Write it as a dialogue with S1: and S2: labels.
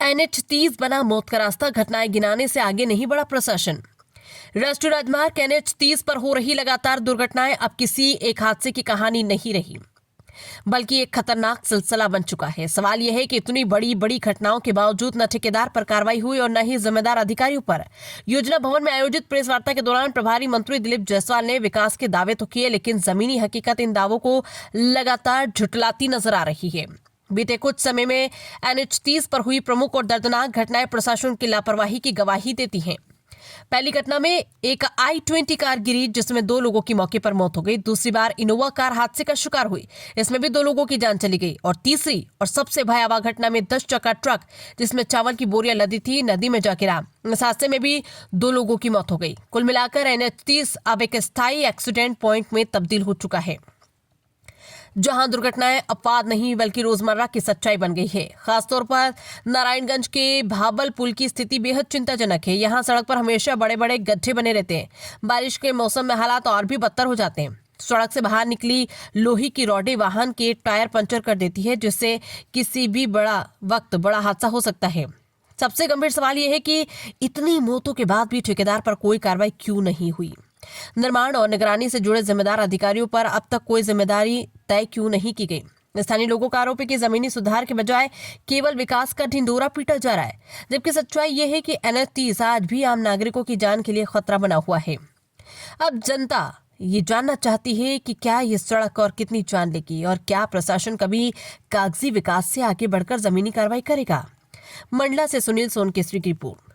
S1: NH-30 बना मौत का रास्ता, घटनाएं गिनाने से आगे नहीं बढ़ा प्रशासन। राष्ट्रीय राजमार्ग NH-30 पर हो रही लगातार दुर्घटनाएं अब किसी एक हादसे की कहानी नहीं रही, बल्कि एक खतरनाक सिलसिला बन चुका है। सवाल यह है कि इतनी बड़ी बड़ी घटनाओं के बावजूद न ठेकेदार पर कार्रवाई हुई और न ही जिम्मेदार अधिकारियों पर। योजना भवन में आयोजित प्रेस वार्ता के दौरान प्रभारी मंत्री दिलीप जायसवाल ने विकास के दावे तो किए, लेकिन जमीनी हकीकत इन दावों को लगातार झुठलाती नजर आ रही है। बीते कुछ समय में NH-30 पर हुई प्रमुख और दर्दनाक घटनाएं प्रशासन की लापरवाही की गवाही देती हैं। पहली घटना में एक I-20 कार गिरी, जिसमें 2 लोगों की मौके पर मौत हो गई। दूसरी बार इनोवा कार हादसे का शिकार हुई, इसमें भी 2 लोगों की जान चली गई। और तीसरी और सबसे भयावह घटना में 10 चक्का ट्रक जिसमें चावल की बोरियां लदी थी, नदी में जा गिरा। इस हादसे में भी 2 लोगों की मौत हो गई। कुल मिलाकर NH-30 अब एक स्थायी एक्सीडेंट पॉइंट में तब्दील हो चुका है, जहां दुर्घटनाएं अपवाद नहीं बल्कि रोजमर्रा की सच्चाई बन गई है। खासतौर पर नारायणगंज के भाबल पुल की स्थिति बेहद चिंताजनक है। यहां सड़क पर हमेशा बड़े बड़े गड्ढे बने रहते हैं। बारिश के मौसम में हालात और भी बदतर हो जाते हैं। सड़क से बाहर निकली लोहे की रॉडें वाहन के टायर पंचर कर देती है, जिससे किसी भी बड़ा हादसा हो सकता है। सबसे गंभीर सवाल यह है कि इतनी मौतों के बाद भी ठेकेदार पर कोई कार्रवाई क्यों नहीं हुई। निर्माण और निगरानी से जुड़े जिम्मेदार अधिकारियों पर अब तक कोई जिम्मेदारी तय क्यों नहीं की गई। स्थानीय लोगों का आरोप है कि जमीनी सुधार के बजाय केवल विकास का ढिंडोरा पीटा जा रहा है, जबकि सच्चाई यह है कि NH-30 आज भी आम नागरिकों की जान के लिए खतरा बना हुआ है। अब जनता ये जानना चाहती है कि क्या ये सड़क और कितनी जान लेगी, और क्या प्रशासन कभी कागजी विकास से आगे बढ़कर जमीनी कार्रवाई करेगा। मंडला से सुनील सोनकेसरी की रिपोर्ट।